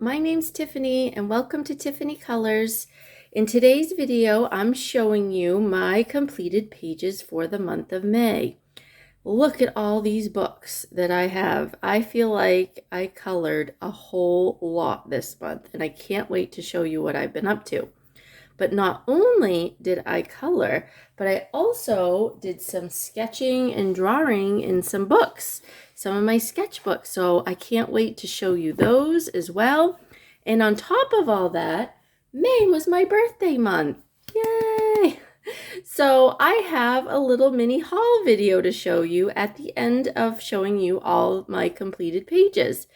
my name's Tiffany and welcome to Tiffany Colors. In today's video, I'm showing you my completed pages for the month of May. Look at all these books that I have. I feel like I colored a whole lot this month and I can't wait to show you what I've been up to. But not only did I color, but I also did some sketching and drawing in some books, some of my sketchbooks. So I can't wait to show you those as well. And on top of all that, May was my birthday month. Yay! So I have a little mini haul video to show you at the end of showing you all my completed pages.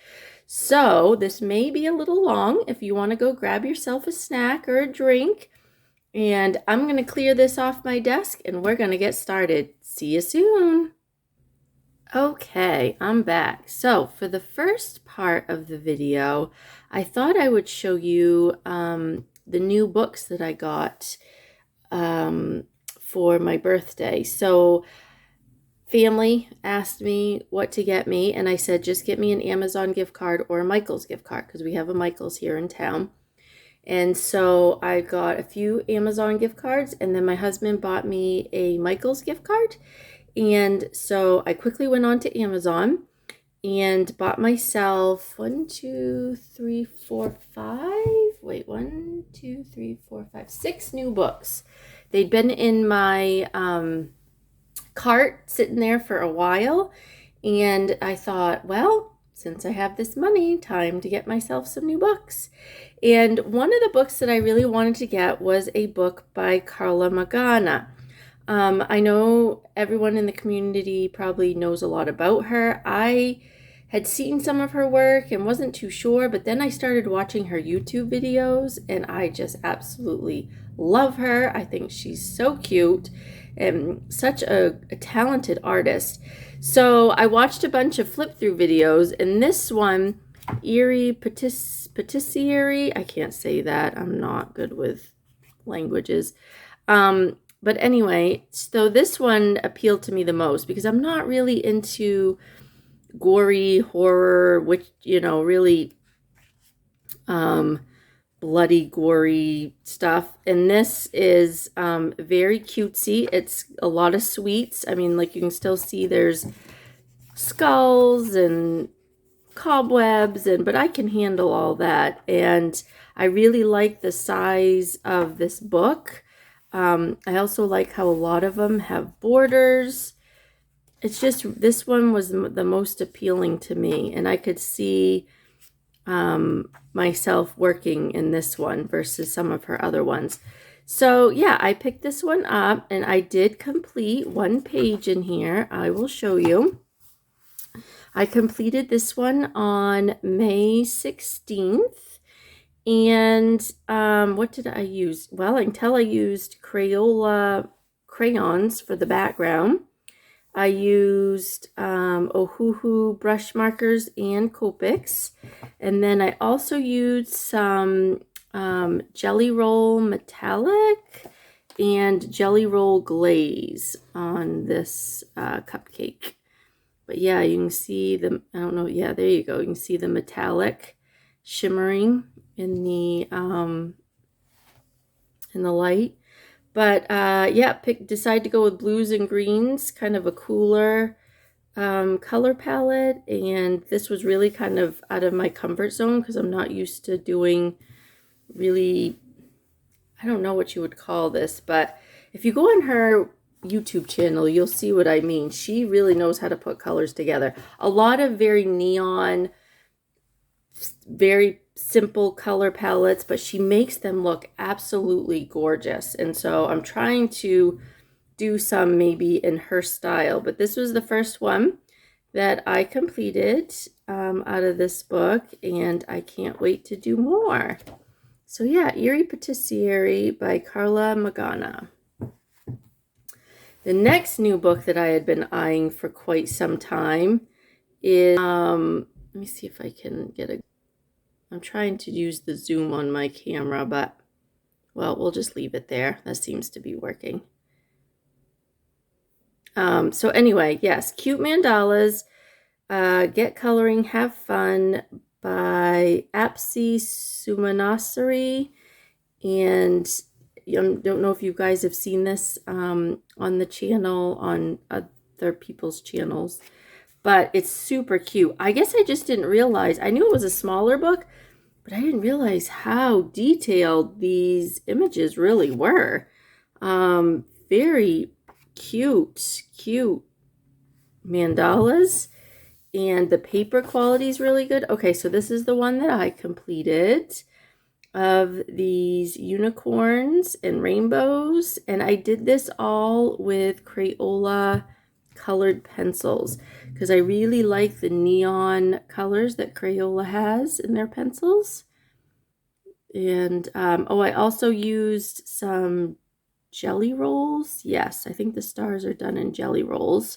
So this may be a little long if you want to go grab yourself a snack or a drink. And I'm going to clear this off my desk and we're going to get started. See you soon. Okay, I'm back. So for the first part of the video, I thought I would show you the new books that I got for my birthday. So family asked me what to get me, and I said, just get me an Amazon gift card or a Michael's gift card because we have a Michael's here in town. And so I got a few Amazon gift cards, and then my husband bought me a Michael's gift card. And so I quickly went on to Amazon and bought myself 6 new books. They'd been in my cart sitting there for a while, and I thought, well, since I have this money, time to get myself some new books. And one of the books that I really wanted to get was a book by Carla Magana. I know everyone in the community probably knows a lot about her. I had seen some of her work and wasn't too sure, but then I started watching her YouTube videos and I just absolutely love her. I think she's so cute and such a talented artist. So I watched a bunch of flip through videos, and this one, Eerie Patisserie, I can't say that. I'm not good with languages. But anyway, so this one appealed to me the most because I'm not really into gory horror, which, you know, really bloody, gory stuff. And this is very cutesy. It's a lot of sweets. I mean, like you can still see there's skulls and cobwebs, but I can handle all that. And I really like the size of this book. I also like how a lot of them have borders. It's just, this one was the most appealing to me, and I could see myself working in this one versus some of her other ones. So yeah, I picked this one up and I did complete one page in here. I will show you. I completed this one on May 16th. And what did I use? Well, I can tell I used Crayola crayons for the background. I used Ohuhu brush markers and Copics. And then I also used some Jelly Roll Metallic and Jelly Roll Glaze on this cupcake. But yeah, you can see the, I don't know, yeah, there you go. You can see the metallic shimmering in the light. But yeah, decide to go with blues and greens, kind of a cooler color palette. And this was really kind of out of my comfort zone because I'm not used to doing really, I don't know what you would call this, but if you go on her YouTube channel, you'll see what I mean. She really knows how to put colors together. A lot of very neon, very simple color palettes, but she makes them look absolutely gorgeous. And so I'm trying to do some maybe in her style, but this was the first one that I completed out of this book, and I can't wait to do more. So yeah, Eerie Patisserie by Carla Magana. The next new book that I had been eyeing for quite some time is, let me see if I can get a, I'm trying to use the zoom on my camera, but, well, we'll just leave it there. That seems to be working. So anyway, yes, cute mandalas, get coloring, have fun, by Apsi Sumanasari. And I don't know if you guys have seen this on the channel, on other people's channels, but it's super cute. I guess I just didn't realize, I knew it was a smaller book, but I didn't realize how detailed these images really were. Very cute mandalas, and the paper quality is really good. Okay, so this is the one that I completed, of these unicorns and rainbows, and I did this all with Crayola colored pencils because I really like the neon colors that Crayola has in their pencils. And oh, I also used some jelly rolls. Yes, I think the stars are done in jelly rolls.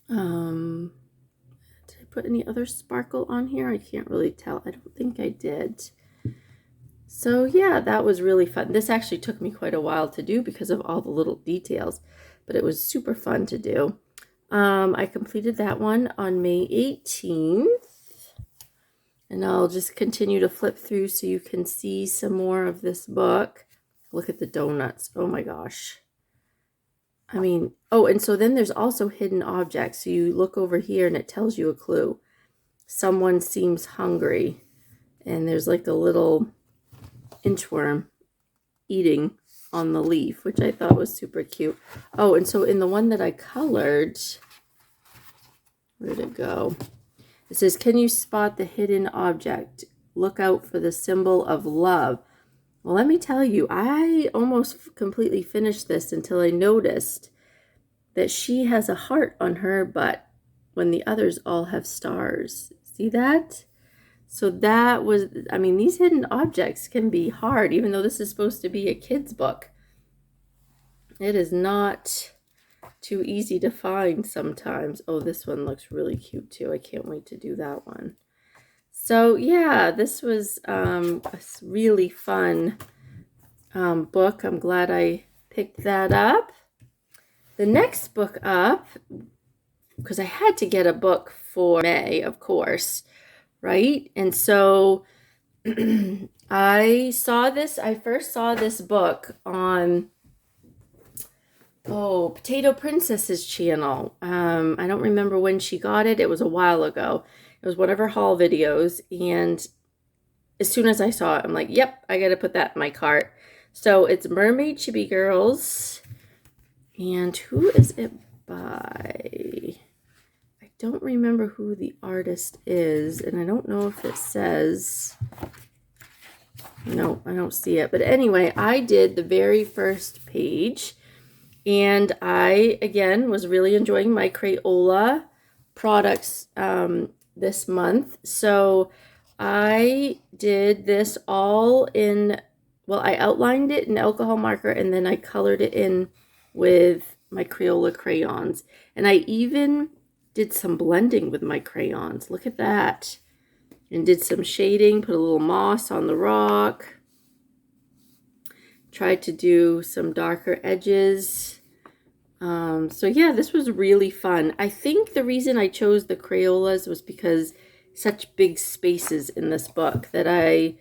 Did I put any other sparkle on here? I can't really tell. I don't think I did. So yeah, that was really fun. This actually took me quite a while to do because of all the little details, but it was super fun to do. I completed that one on May 18th, and I'll just continue to flip through so you can see some more of this book. Look at the donuts. Oh my gosh. I mean, oh, and so then there's also hidden objects. So you look over here and it tells you a clue. Someone seems hungry, and there's like a little inchworm eating on the leaf, which I thought was super cute. Oh, and so in the one that I colored, where'd it go? It says, can you spot the hidden object? Look out for the symbol of love. Well, let me tell you, I almost completely finished this until I noticed that she has a heart on her butt when the others all have stars. See that? So that was, I mean, these hidden objects can be hard, even though this is supposed to be a kid's book. It is not too easy to find sometimes. Oh, this one looks really cute too. I can't wait to do that one. So yeah, this was a really fun book. I'm glad I picked that up. The next book up, because I had to get a book for May, of course, right? And so I first saw this book on, Potato Princess's channel. I don't remember when she got it. It was a while ago. It was one of her haul videos, and as soon as I saw it, I'm like, yep, I gotta put that in my cart. So it's Mermaid Chibi Girls, and who is it by? I don't remember who the artist is, and I don't know if it says. No, I don't see it. But anyway, I did the very first page, and I, again, was really enjoying my Crayola products this month. So I did this all in, well, I outlined it in alcohol marker, and then I colored it in with my Crayola crayons. And I even did some blending with my crayons. Look at that. And did some shading, put a little moss on the rock. Tried to do some darker edges. So yeah, this was really fun. I think the reason I chose the Crayolas was because such big spaces in this book that I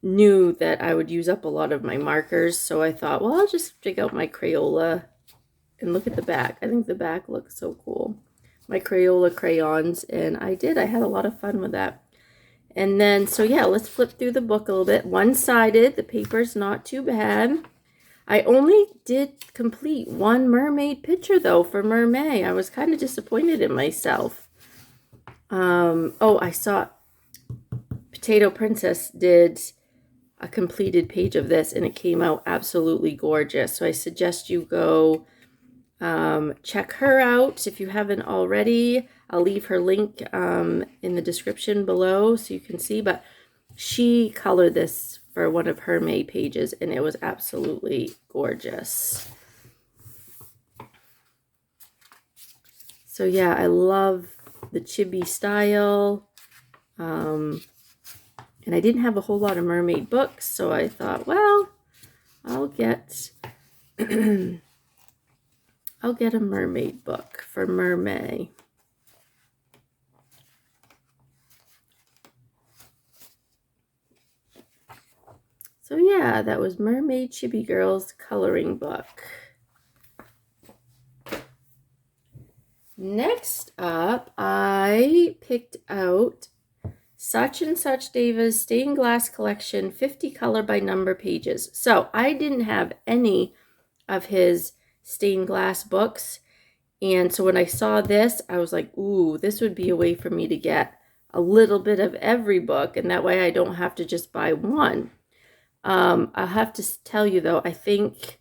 knew that I would use up a lot of my markers. So I thought, well, I'll just dig out my Crayola and look at the back. I think the back looks so cool. My Crayola crayons, and I did. I had a lot of fun with that. And then, so yeah, let's flip through the book a little bit. One-sided, the paper's not too bad. I only did complete one mermaid picture, though, for Mermaid. I was kind of disappointed in myself. Oh, I saw Potato Princess did a completed page of this, and it came out absolutely gorgeous. So I suggest you go check her out if you haven't already. I'll leave her link in the description below so you can see. But she colored this for one of her May pages, and it was absolutely gorgeous. So yeah, I love the chibi style. And I didn't have a whole lot of mermaid books, so I thought, well, I'll get I'll get a mermaid book for Mermaid. So yeah, that was Mermaid Chibi Girls coloring book. Next up, I picked out Such and Such Deva's Stained Glass Collection 50 color by number pages. So I didn't have any of his stained glass books. And so when I saw this, I was like, ooh, this would be a way for me to get a little bit of every book. And that way I don't have to just buy one. I'll have to tell you though, I think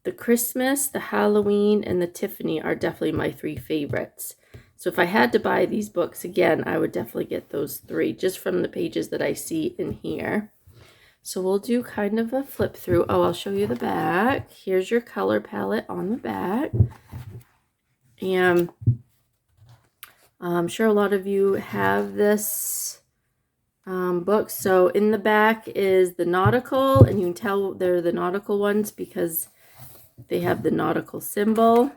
the Christmas, the Halloween, and the Tiffany are definitely my three favorites. So if I had to buy these books again, I would definitely get those three just from the pages that I see in here. So we'll do kind of a flip through. Oh, I'll show you the back. Here's your color palette on the back. And I'm sure a lot of you have this book. So in the back is the nautical, and you can tell they're the nautical ones because they have the nautical symbol.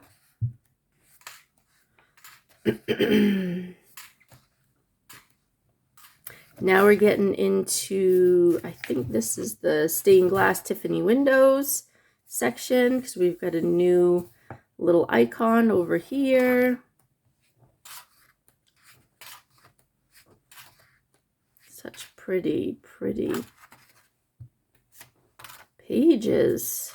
Now we're getting into, I think this is the stained glass Tiffany windows section, because we've got a new little icon over here. Such pretty, pretty pages.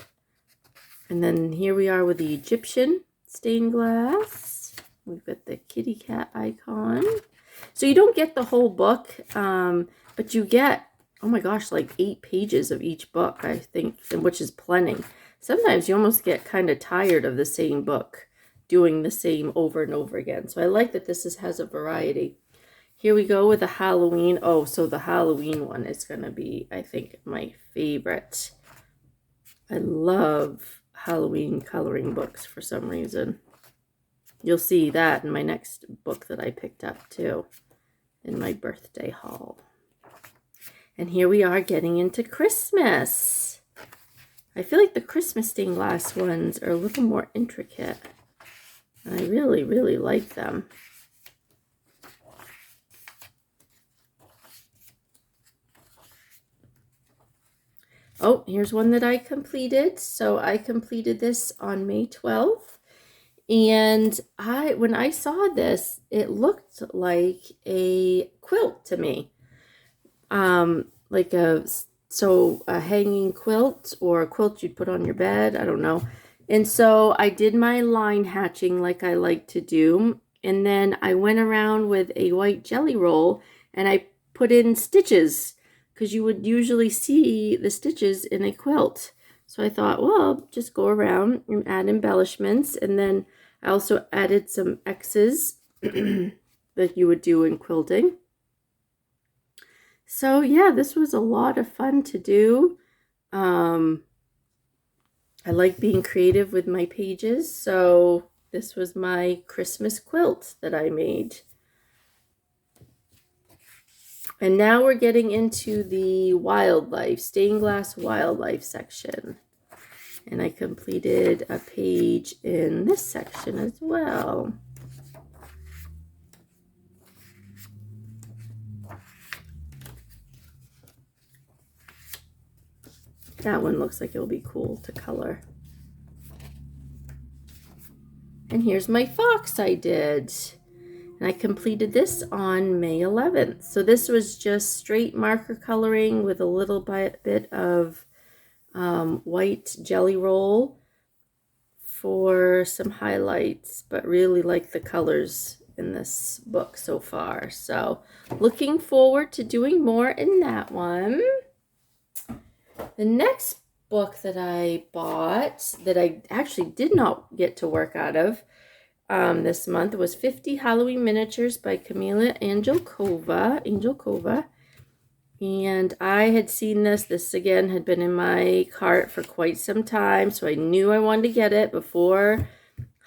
And then here we are with the Egyptian stained glass. We've got the kitty cat icon. So you don't get the whole book, but you get, oh my gosh, like 8 pages of each book, I think, which is plenty. Sometimes you almost get kind of tired of the same book, doing the same over and over again. So I like that this has a variety. Here we go with the Halloween. Oh, so the Halloween one is going to be, I think, my favorite. I love Halloween coloring books for some reason. You'll see that in my next book that I picked up too, in my birthday haul. And here we are getting into Christmas. I feel like the Christmas stained glass ones are a little more intricate. And I really, really like them. Oh, here's one that I completed. So I completed this on May 12th. And when I saw this, it looked like a quilt to me. Like a hanging quilt or a quilt you'd put on your bed. I don't know. And so I did my line hatching like I like to do. And then I went around with a white jelly roll and I put in stitches, because you would usually see the stitches in a quilt. So I thought, well, I'll just go around and add embellishments. And then I also added some X's that you would do in quilting. So yeah, this was a lot of fun to do. I like being creative with my pages. So this was my Christmas quilt that I made. And now we're getting into the wildlife, stained glass wildlife section. And I completed a page in this section as well. That one looks like it'll be cool to color. And here's my fox I did. And I completed this on May 11th. So this was just straight marker coloring with a little bit of white jelly roll for some highlights, but really like the colors in this book so far. So looking forward to doing more in that one. The next book that I bought that I actually did not get to work out of this month was 50 Halloween Miniatures by Camila Angelkova. And I had seen this. This again had been in my cart for quite some time, so I knew I wanted to get it before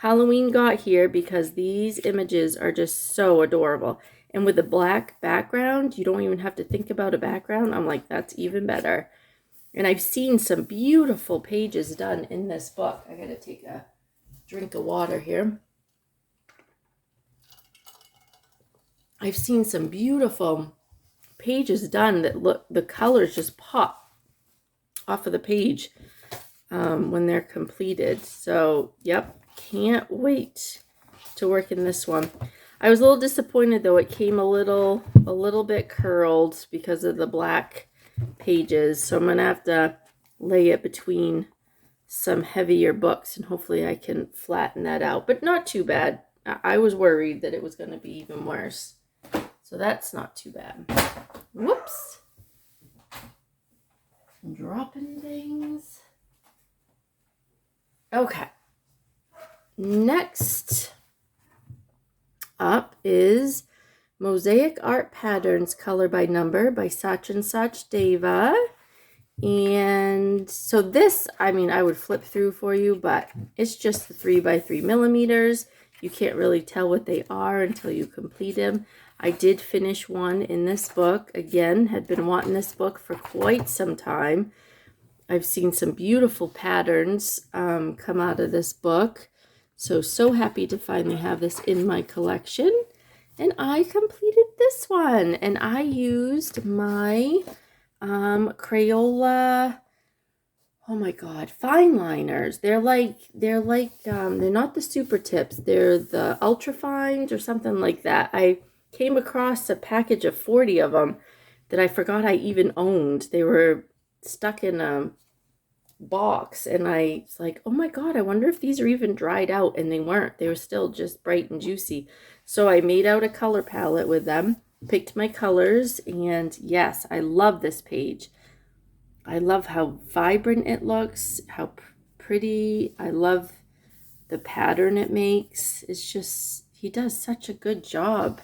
Halloween got here because these images are just so adorable. And with the black background, you don't even have to think about a background. I'm like, that's even better. And I've seen some beautiful pages done in this book. I gotta take a drink of water here. I've seen some beautiful pages done that look, the colors just pop off of the page when they're completed. So, yep, can't wait to work in this one. I was a little disappointed though. It came a little bit curled because of the black pages. So I'm going to have to lay it between some heavier books and hopefully I can flatten that out. But not too bad. I was worried that it was going to be even worse. So that's not too bad. Whoops. I'm dropping things. Okay. Next up is Mosaic Art Patterns Color by Number by Sach and Sach Deva. And so this, I mean, I would flip through for you, but it's just the 3x3 millimeters. You can't really tell what they are until you complete them. I did finish one in this book. Again, had been wanting this book for quite some time. I've seen some beautiful patterns come out of this book. So happy to finally have this in my collection. And I completed this one. And I used my Crayola, oh my god, fine liners. They're not the super tips. They're the ultra fines or something like that. I came across a package of 40 of them that I forgot I even owned. They were stuck in a box and I was like, oh my god, I wonder if these are even dried out, and they weren't. They were still just bright and juicy. So I made out a color palette with them, picked my colors, and yes, I love this page. I love how vibrant it looks, how pretty. I love the pattern it makes. It's just, he does such a good job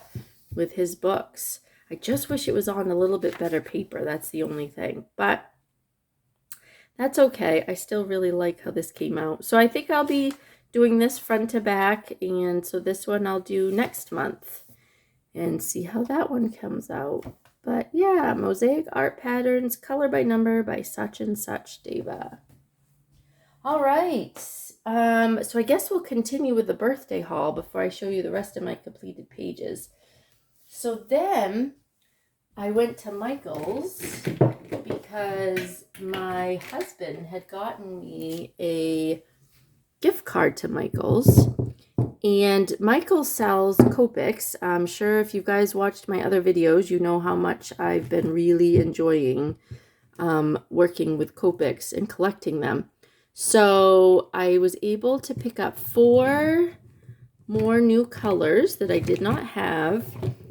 with his books. I just wish it was on a little bit better paper. That's the only thing, but that's okay. I still really like how this came out. So I think I'll be doing this front to back, and so this one I'll do next month and see how that one comes out. But yeah, Mosaic Art Patterns, Color by Number by Sach and Sach Deva. All right. So I guess we'll continue with the birthday haul before I show you the rest of my completed pages. So then I went to Michael's because my husband had gotten me a gift card to Michael's. And Michael sells Copics. I'm sure if you guys watched my other videos, you know how much I've been really enjoying working with Copics and collecting them. So I was able to pick up 4 more new colors that I did not have.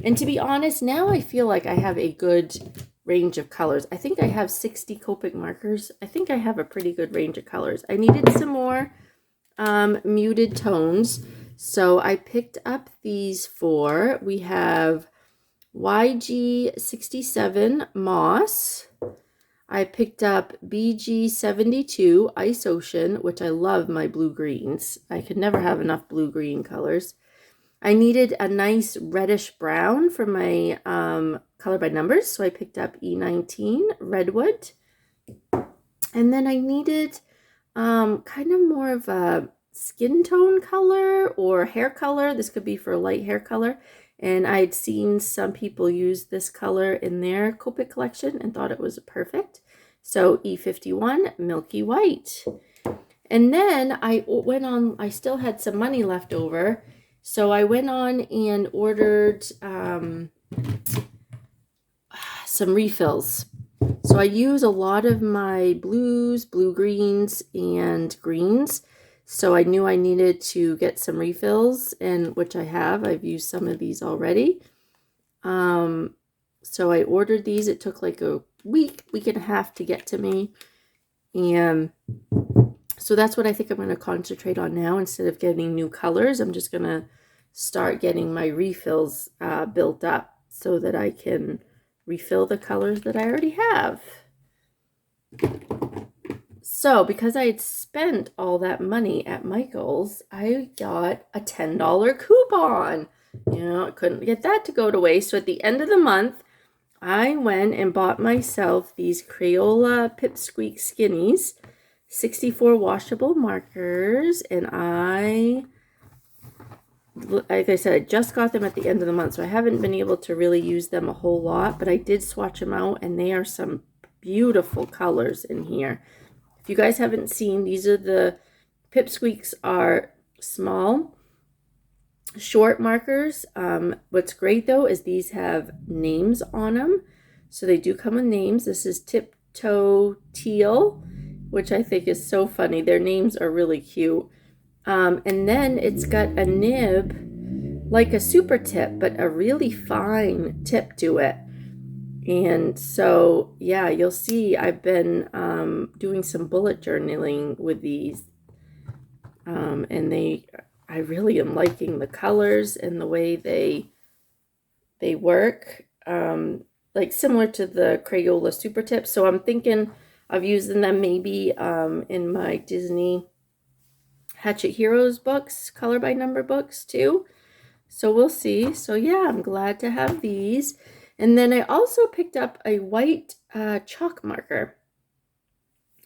And to be honest, now I feel like I have a good range of colors. I think I have 60 Copic markers. I think I have a pretty good range of colors. I needed some more muted tones. So I picked up these 4. We have YG67 Moss. I picked up BG72 Ice Ocean, which I love my blue-greens. I could never have enough blue-green colors. I needed a nice reddish brown for my color by numbers, so I picked up E19 Redwood. And then I needed kind of more of a skin tone color or hair color. This could be for light hair color. And I'd seen some people use this color in their Copic collection and thought it was perfect. So E51 Milky White. And then I went on, I still had some money left over. So I went on and ordered some refills. So I use a lot of my blues, blue-greens, and greens. So I knew I needed to get some refills, and which I have. I've used some of these already. So I ordered these. It took like a week and a half to get to me. And so that's what I think I'm going to concentrate on now. Instead of getting new colors, I'm just going to start getting my refills built up so that I can refill the colors that I already have. So because I had spent all that money at Michael's, I got a $10 coupon. You know, I couldn't get that to go to waste. So at the end of the month, I went and bought myself these Crayola Pipsqueak Skinnies, 64 washable markers, and I like I said, I just got them at the end of the month, so I haven't been able to really use them a whole lot, but I did swatch them out, and they are some beautiful colors in here. If you guys haven't seen, these are the Pipsqueaks are small, short markers. What's great though is these have names on them, so they do come with names. This is Tiptoe Teal, which I think is so funny. Their names are really cute. And then it's got a nib like a super tip, but a really fine tip to it. And so, yeah, you'll see I've been doing some bullet journaling with these. And I really am liking the colors and the way they work. Like similar to the Crayola super tips. So I'm thinking of using them maybe in my Disney Hatchet Heroes books, color by number books too. So we'll see. So yeah, I'm glad to have these. And then I also picked up a white chalk marker.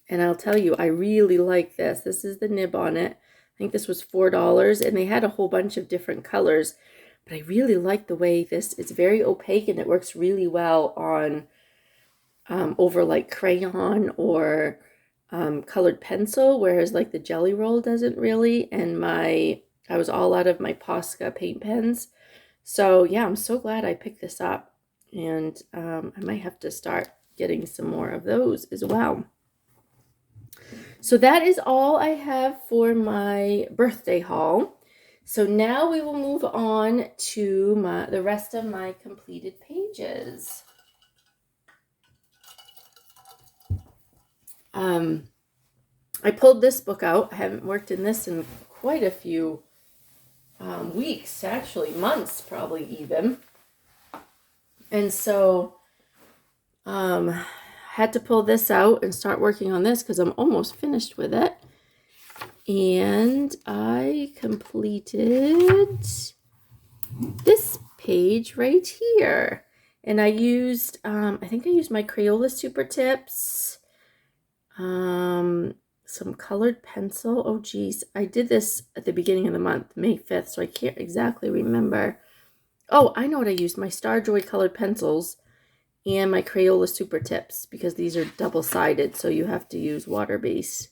And I'll tell you, I really like this. This is the nib on it. I think this was $4, and they had a whole bunch of different colors. But I really like the way this is very opaque, and it works really well on over like crayon or colored pencil, whereas like the Jelly Roll doesn't really. And I was all out of my Posca paint pens. So yeah, I'm so glad I picked this up. And I might have to start getting some more of those as well. So that is all I have for my birthday haul. So now we will move on to the rest of my completed pages. I pulled this book out. I haven't worked in this in quite a few weeks, actually months probably even. And so had to pull this out and start working on this because I'm almost finished with it. And I completed this page right here. And I used, I think I used my Crayola Super Tips, some colored pencil. Oh geez, I did this at the beginning of the month, May 5th, so I can't exactly remember. Oh, I know what I used, my Starjoy colored pencils and my Crayola Super Tips, because these are double-sided, so you have to use water-based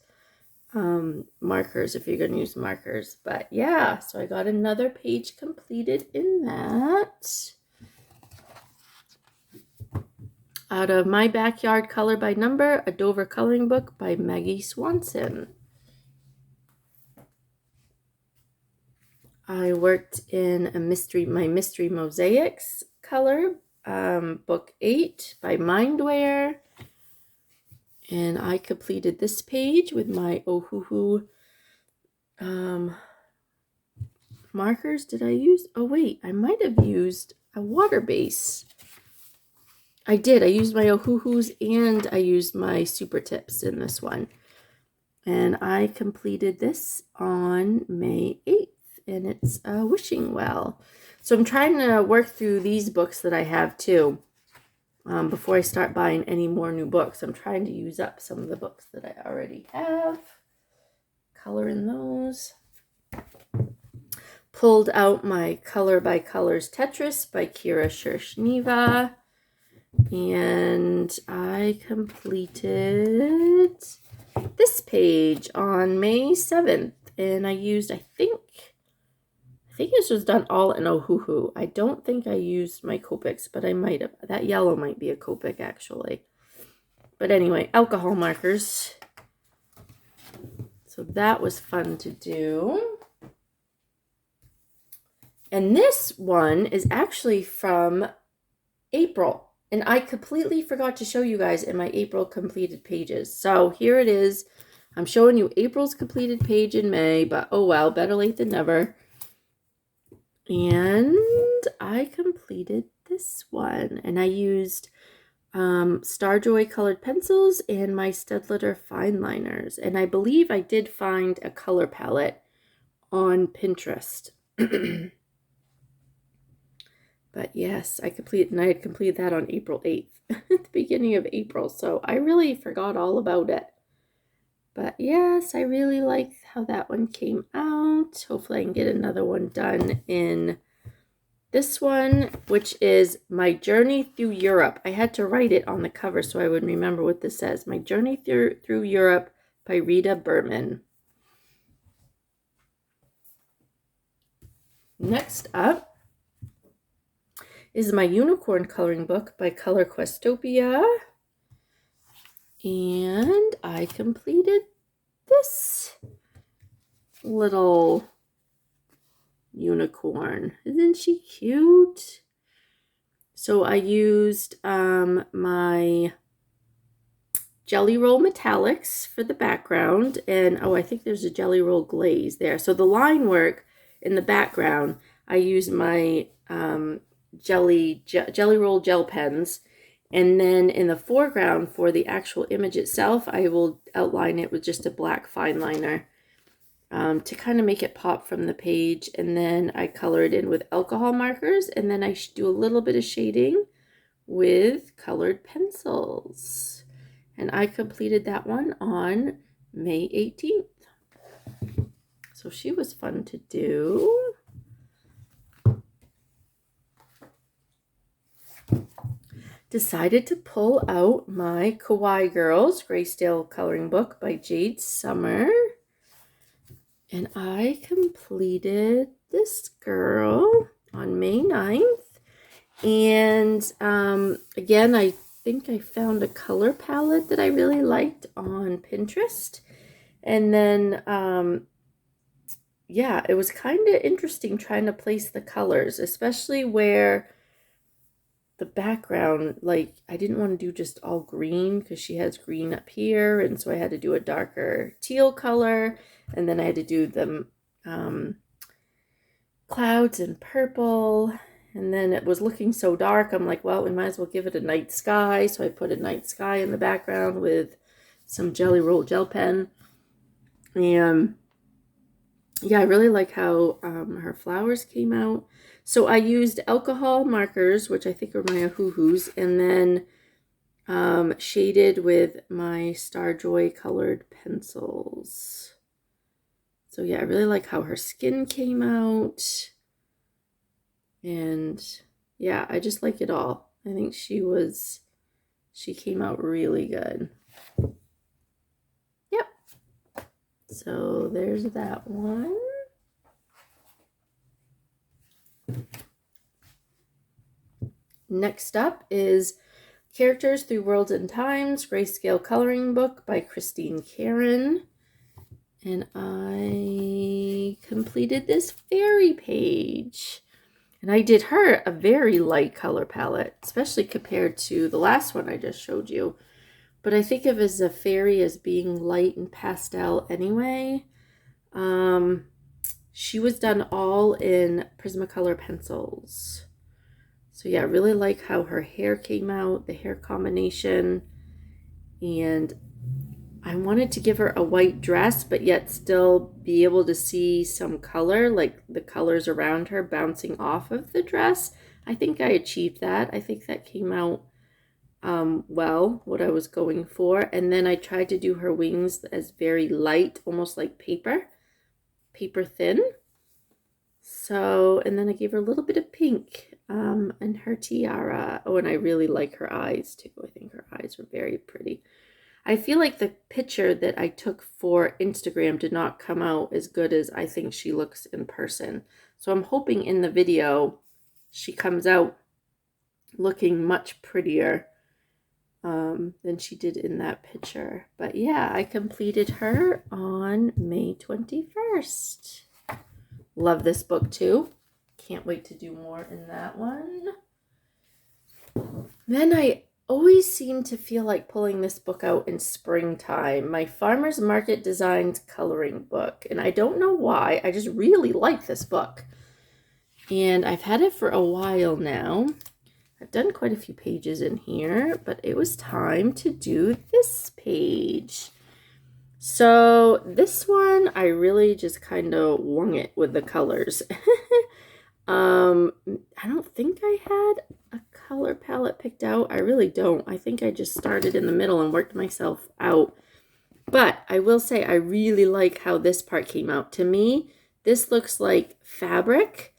markers if you're going to use markers. But yeah, so I got another page completed in that. Out of My Backyard Color by Number, a Dover coloring book by Maggie Swanson. I worked in my Mystery Mosaics color, book 8 by Mindware. And I completed this page with my Ohuhu markers. Did I use? Oh wait, I might have used a water base. I did. I used my Ohuhus and I used my Super Tips in this one. And I completed this on May 8th. And it's Wishing Well. So I'm trying to work through these books that I have too. Before I start buying any more new books. I'm trying to use up some of the books that I already have. Color in those. Pulled out my Color by Colors Tetris by Kira Shershniva. And I completed this page on May 7th. And I used, I think this was done all in Ohuhu. I don't think I used my Copics, but I might have. That yellow might be a Copic, actually. But anyway, alcohol markers. So that was fun to do. And this one is actually from April. And I completely forgot to show you guys in my April completed pages. So here it is. I'm showing you April's completed page in May, but oh well, better late than never. And I completed this one. And I used Starjoy colored pencils and my Stedtler fine liners. And I believe I did find a color palette on Pinterest. But yes, I had completed that on April 8th, at the beginning of April. So I really forgot all about it. But yes, I really like how that one came out. amount. Hopefully I can get another one done in this one, which is My Journey Through Europe. I had to write it on the cover so I would remember what this says. My Journey Through Europe by Rita Berman. Next up is my Unicorn coloring book by Color Questopia. And I completed this little unicorn. Isn't she cute? So I used my Jelly Roll Metallics for the background, and oh, I think there's a Jelly Roll glaze there. So the line work in the background, I used my Jelly Roll gel pens, and then in the foreground for the actual image itself, I will outline it with just a black fine liner. To kind of make it pop from the page, and then I color it in with alcohol markers, and then I do a little bit of shading with colored pencils. And I completed that one on May 18th. So she was fun to do. Decided to pull out my Kawaii Girls Grayscale coloring book by Jade Summer. And I completed this girl on May 9th. And again, I think I found a color palette that I really liked on Pinterest. And then, yeah, it was kind of interesting trying to place the colors, especially where the background, like, I didn't want to do just all green because she has green up here. And so I had to do a darker teal color. And then I had to do the clouds in purple. And then it was looking so dark. I'm like, well, we might as well give it a night sky. So I put a night sky in the background with some Jelly Roll gel pen. And yeah, I really like how her flowers came out. So I used alcohol markers, which I think are my Ahoo-Hoos, and then shaded with my Starjoy colored pencils. So yeah, I really like how her skin came out. And yeah, I just like it all. I think she came out really good. Yep. So there's that one. Next up is Characters Through Worlds and Times, Grayscale Coloring Book by Christine Karen. And I completed this fairy page. And I did her a very light color palette, especially compared to the last one I just showed you. But I think of as a fairy as being light and pastel anyway. She was done all in Prismacolor pencils. So yeah, I really like how her hair came out, the hair combination. And I wanted to give her a white dress, but yet still be able to see some color, like the colors around her bouncing off of the dress. I think I achieved that. I think that came out well, what I was going for. And then I tried to do her wings as very light, almost like paper thin. So, and then I gave her a little bit of pink and her tiara. Oh, and I really like her eyes too. I think her eyes were very pretty. I feel like the picture that I took for Instagram did not come out as good as I think she looks in person. So I'm hoping in the video she comes out looking much prettier than she did in that picture. But yeah, I completed her on May 21st. Love this book too. Can't wait to do more in that one. Then I always seem to feel like pulling this book out in springtime. My Farmer's Market Designs coloring book. And I don't know why. I just really like this book. And I've had it for a while now. I've done quite a few pages in here, but it was time to do this page. So this one, I really just kind of wung it with the colors. I don't think I had a color palette picked out. I really don't. I think I just started in the middle and worked myself out. But I will say I really like how this part came out. To me, This looks like fabric,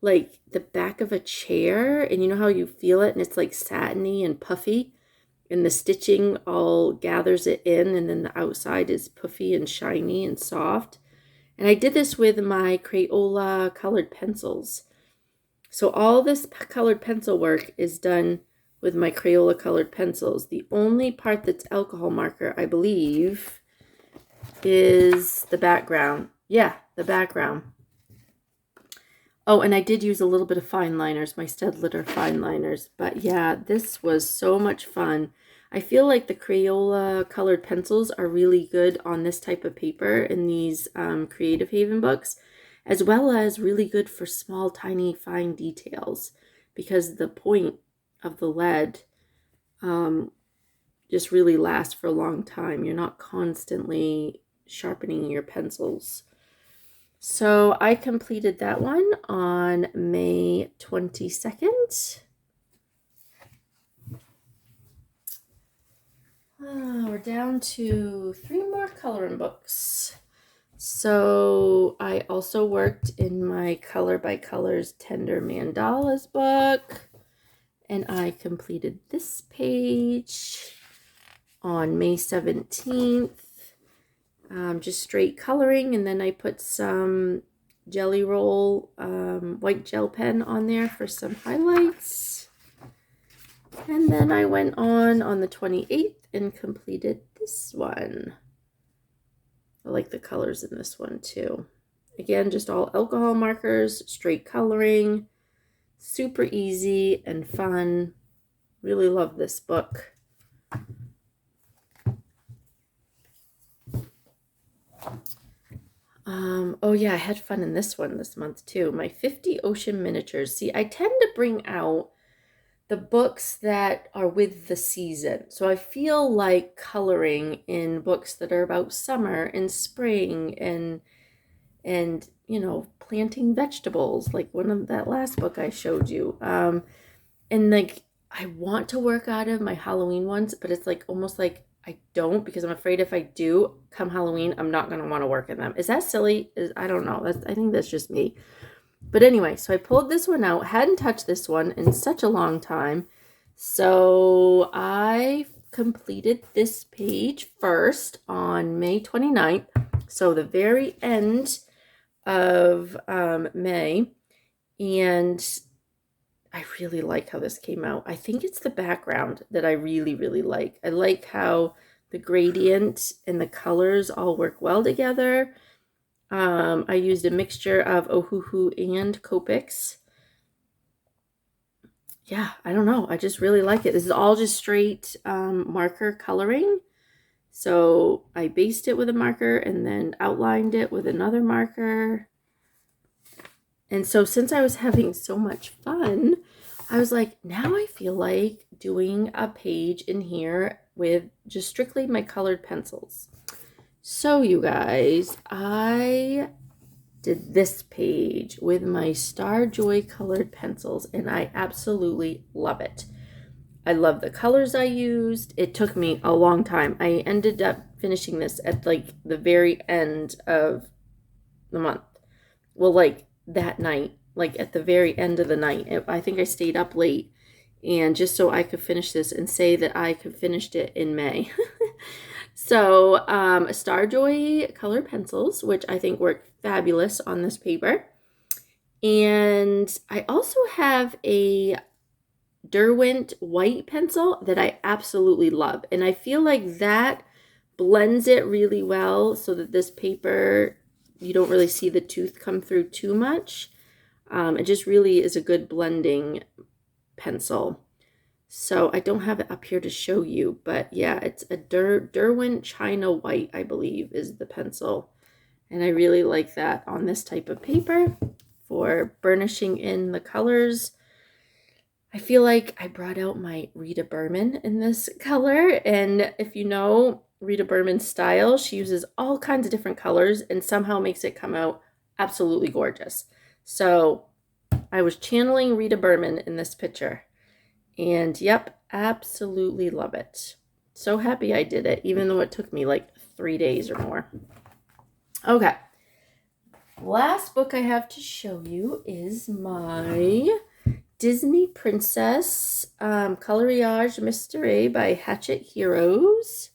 like the back of a chair. And you know how you feel it and it's like satiny and puffy? And the stitching all gathers it in, and then the outside is puffy and shiny and soft. And I did this with my Crayola colored pencils. So all this colored pencil work is done with my Crayola colored pencils. The only part that's alcohol marker, I believe, is the background. Yeah, the background. Oh, and I did use a little bit of fine liners, my Stedlitter fine liners. But yeah, this was so much fun. I feel like the Crayola colored pencils are really good on this type of paper in these Creative Haven books, as well as really good for small, tiny, fine details, because the point of the lead just really lasts for a long time. You're not constantly sharpening your pencils. So I completed that one on May 22nd. We're down to 3 more coloring books. So I also worked in my Color by Colors Tender Mandalas book, and I completed this page on May 17th. Just straight coloring, and then I put some Jelly Roll white gel pen on there for some highlights. And then I went on the 28th and completed this one. I like the colors in this one too. Again, just all alcohol markers, straight coloring, super easy and fun. Really love this book. Oh yeah, I had fun in this one this month too. My 50 Ocean Miniatures. See, I tend to bring out the books that are with the season. So I feel like coloring in books that are about summer and spring and you know, planting vegetables, like one of that last book I showed you. And like I want to work out of my Halloween ones, but it's like almost like I don't, because I'm afraid if I do come Halloween, I'm not going to want to work in them. Is that silly? I don't know. I think that's just me. But anyway, so I pulled this one out. Hadn't touched this one in such a long time. So I completed this page first on May 29th. So the very end of May. And I really like how this came out. I think it's the background that I really, really like. I like how the gradient and the colors all work well together. I used a mixture of Ohuhu and Copics. Yeah, I don't know. I just really like it. This is all just straight marker coloring. So I based it with a marker and then outlined it with another marker. And so since I was having so much fun, I was like, now I feel like doing a page in here with just strictly my colored pencils. So you guys, I did this page with my Star Joy colored pencils, and I absolutely love it. I love the colors I used. It took me a long time. I ended up finishing this at like the very end of the month. Well, like that night, like at the very end of the night. I think I stayed up late, and just so I could finish this and say that I could finished it in May. So Star Joy color pencils, which I think work fabulous on this paper. And I also have a Derwent white pencil that I absolutely love. And I feel like that blends it really well so that this paper, you don't really see the tooth come through too much. It just really is a good blending pencil. So I don't have it up here to show you, but yeah, it's a Derwent China White, I believe, is the pencil. And I really like that on this type of paper for burnishing in the colors. I feel like I brought out my Rita Berman in this color. And if you know Rita Berman's style, she uses all kinds of different colors and somehow makes it come out absolutely gorgeous. So I was channeling Rita Berman in this picture. And yep, absolutely love it. So happy I did it, even though it took me like 3 days or more. Okay. Last book I have to show you is my Disney Princess Coloriage Mystery by Hatchet Heroes.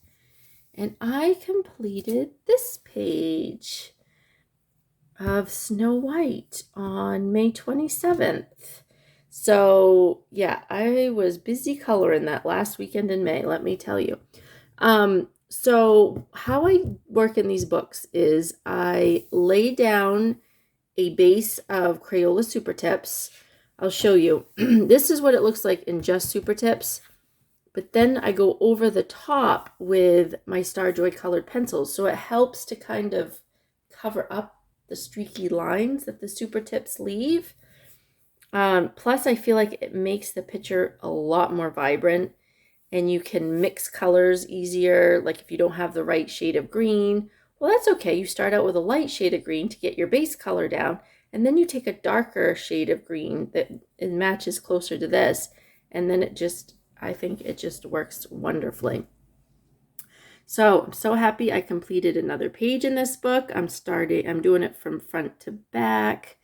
And I completed this page of Snow White on May 27th. So yeah, I was busy coloring that last weekend in May, let me tell you. So how I work in these books is I lay down a base of Crayola Super Tips. I'll show you. This is what it looks like in just Super Tips. But then I go over the top with my Starjoy colored pencils. So it helps to kind of cover up the streaky lines that the Super Tips leave. Plus, I feel like it makes the picture a lot more vibrant, and you can mix colors easier. Like if you don't have the right shade of green, well, that's okay. You start out with a light shade of green to get your base color down, and then you take a darker shade of green that it matches closer to this, and then I think it just works wonderfully. So I'm so happy I completed another page in this book. I'm doing it from front to back.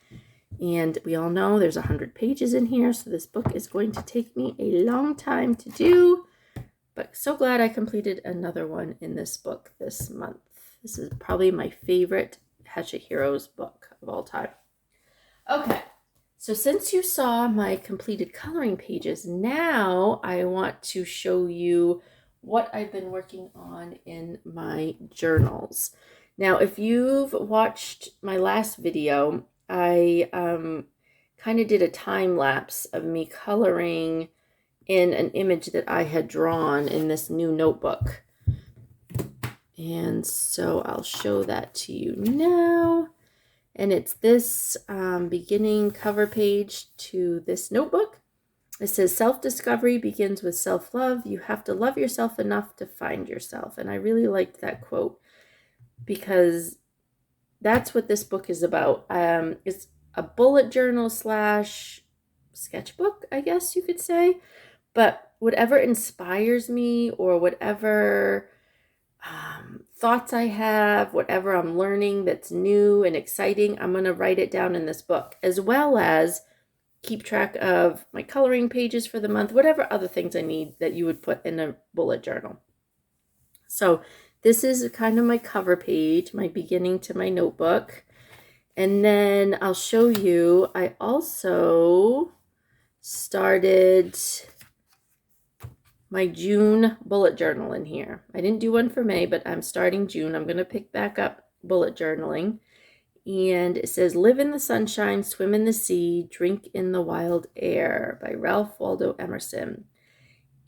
And we all know there's 100 pages in here, so this book is going to take me a long time to do. But so glad I completed another one in this book this month. This is probably my favorite Hatchet Heroes book of all time. Okay, so since you saw my completed coloring pages, now I want to show you what I've been working on in my journals. Now, if you've watched my last video, I kind of did a time lapse of me coloring in an image that I had drawn in this new notebook. And so I'll show that to you now. And it's this beginning cover page to this notebook. It says, self-discovery begins with self-love. You have to love yourself enough to find yourself. And I really liked that quote because that's what this book is about. It's a bullet journal slash sketchbook, I guess you could say. But whatever inspires me or whatever thoughts I have, whatever I'm learning that's new and exciting, I'm going to write it down in this book, as well as keep track of my coloring pages for the month, whatever other things I need that you would put in a bullet journal. So this is kind of my cover page, my beginning to my notebook. And then I'll show you, I also started my June bullet journal in here. I didn't do one for May, but I'm starting June. I'm going to pick back up bullet journaling. And it says, live in the sunshine, swim in the sea, drink in the wild air by Ralph Waldo Emerson.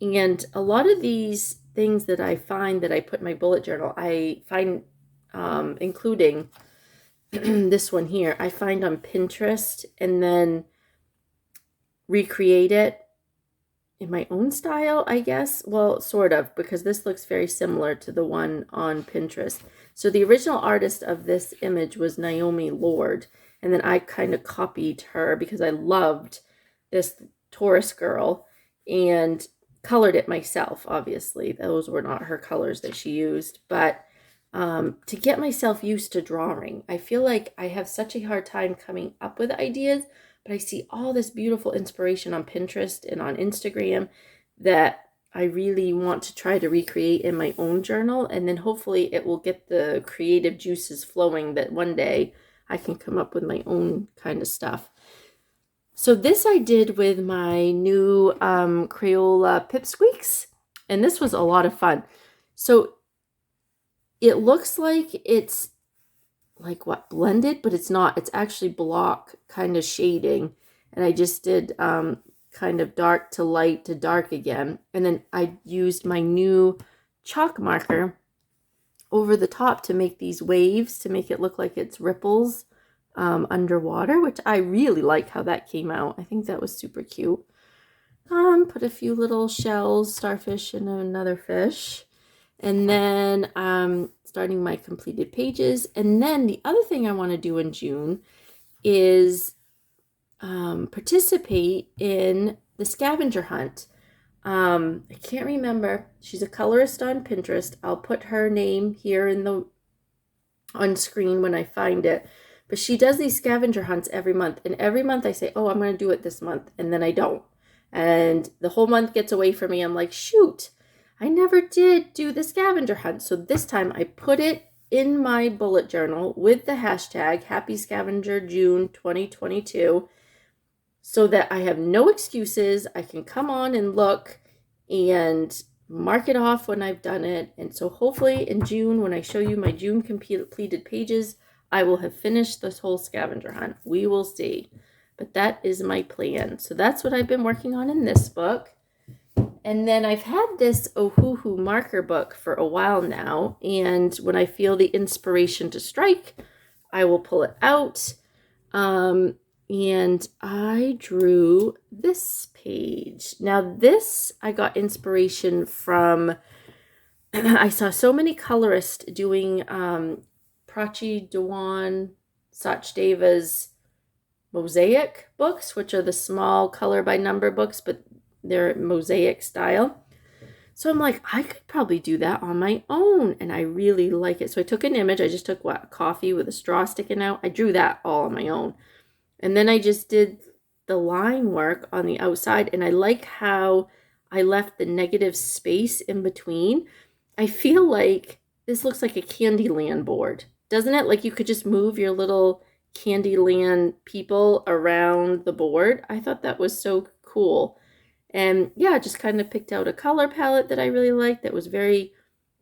And a lot of these things that I find that I put in my bullet journal, I find, including this one here, I find on Pinterest and then recreate it in my own style, I guess. Well, sort of, because this looks very similar to the one on Pinterest. So the original artist of this image was Naomi Lord, and then I kind of copied her because I loved this Taurus girl and colored it myself. Obviously, those were not her colors that she used, but to get myself used to drawing. I feel like I have such a hard time coming up with ideas, but I see all this beautiful inspiration on Pinterest and on Instagram that I really want to try to recreate in my own journal. And then hopefully it will get the creative juices flowing that one day I can come up with my own kind of stuff. So this I did with my new Crayola Pipsqueaks. And this was a lot of fun. So it looks like it's like what, blended, but it's not. It's actually block kind of shading, and I just did kind of dark to light to dark again, and then I used my new chalk marker over the top to make these waves, to make it look like it's ripples underwater, which I really like how that came out. I think that was super cute. Put a few little shells, starfish and another fish. And then starting my completed pages. And then the other thing I want to do in June is participate in the scavenger hunt. I can't remember. She's a colorist on Pinterest. I'll put her name here on screen when I find it. But she does these scavenger hunts every month. And every month I say, oh, I'm going to do it this month. And then I don't. And the whole month gets away from me. I'm like, shoot, I never did do the scavenger hunt. So this time I put it in my bullet journal with the hashtag Happy Scavenger June 2022 so that I have no excuses. I can come on and look and mark it off when I've done it. And so hopefully in June, when I show you my June completed pages, I will have finished this whole scavenger hunt. We will see. But that is my plan. So that's what I've been working on in this book. And then I've had this Ohuhu marker book for a while now. And when I feel the inspiration to strike, I will pull it out. And I drew this page. Now this, I got inspiration from, I saw so many colorists doing Prachi Dewan Sachdeva's mosaic books, which are the small color by number books, but they're mosaic style. So I'm like, I could probably do that on my own, and I really like it. So I took an image. I just took coffee with a straw sticking out. I drew that all on my own. And then I just did the line work on the outside, and I like how I left the negative space in between. I feel like this looks like a Candyland board, doesn't it? Like you could just move your little Candyland people around the board. I thought that was so cool. And yeah, I just kind of picked out a color palette that I really liked that was very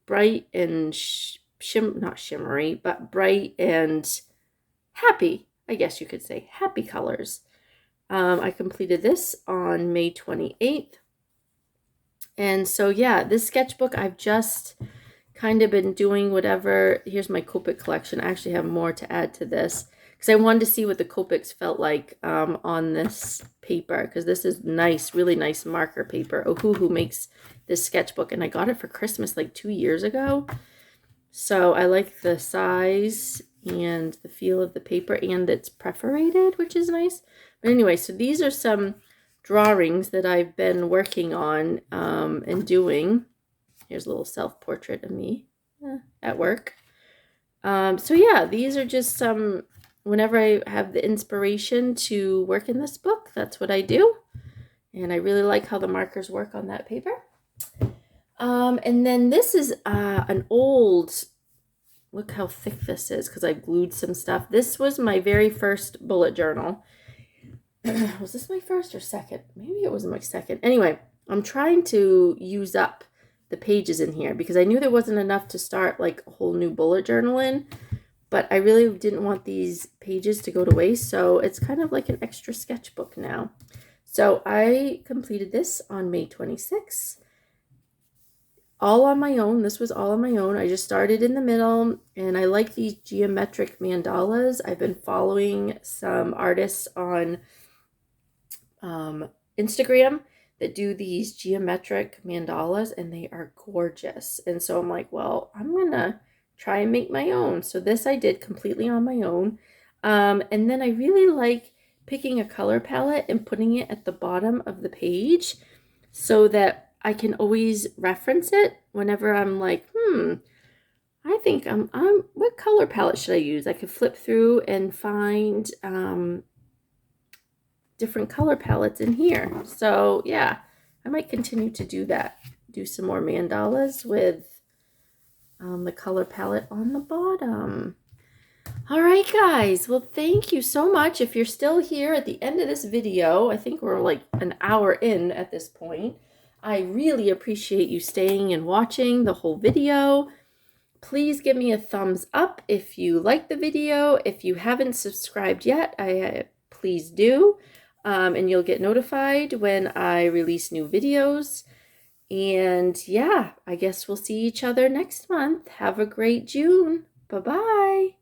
bright and not shimmery, but bright and happy. I guess you could say happy colors. I completed this on May 28th. And so yeah, this sketchbook, I've just kind of been doing whatever. Here's my Copic collection. I actually have more to add to this because I wanted to see what the Copics felt like on this paper, because this is nice, really nice marker paper. Ohuhu makes this sketchbook, and I got it for Christmas like 2 years ago. So I like the size and the feel of the paper, and it's perforated, which is nice. But anyway, so these are some drawings that I've been working on and doing. Here's a little self-portrait of me at work. So yeah, these are just some, whenever I have the inspiration to work in this book, that's what I do. And I really like how the markers work on that paper. And then this is an old, look how thick this is because I glued some stuff. This was my very first bullet journal. Was this my first or second? Maybe it was my second. Anyway, I'm trying to use up the pages in here because I knew there wasn't enough to start like a whole new bullet journal in, but I really didn't want these pages to go to waste. So it's kind of like an extra sketchbook now. So I completed this on May 26th. All on my own. This was all on my own. I just started in the middle, and I like these geometric mandalas. I've been following some artists on Instagram that do these geometric mandalas, and they are gorgeous. And so I'm like, well, I'm gonna try and make my own. So this I did completely on my own. And then I really like picking a color palette and putting it at the bottom of the page so that I can always reference it whenever I'm like, I think what color palette should I use? I could flip through and find different color palettes in here. So yeah, I might continue to do that. Do some more mandalas with the color palette on the bottom. All right, guys. Well, thank you so much. If you're still here at the end of this video, I think we're like an hour in at this point. I really appreciate you staying and watching the whole video. Please give me a thumbs up if you like the video. If you haven't subscribed yet, please do. And you'll get notified when I release new videos. And yeah, I guess we'll see each other next month. Have a great June. Bye-bye.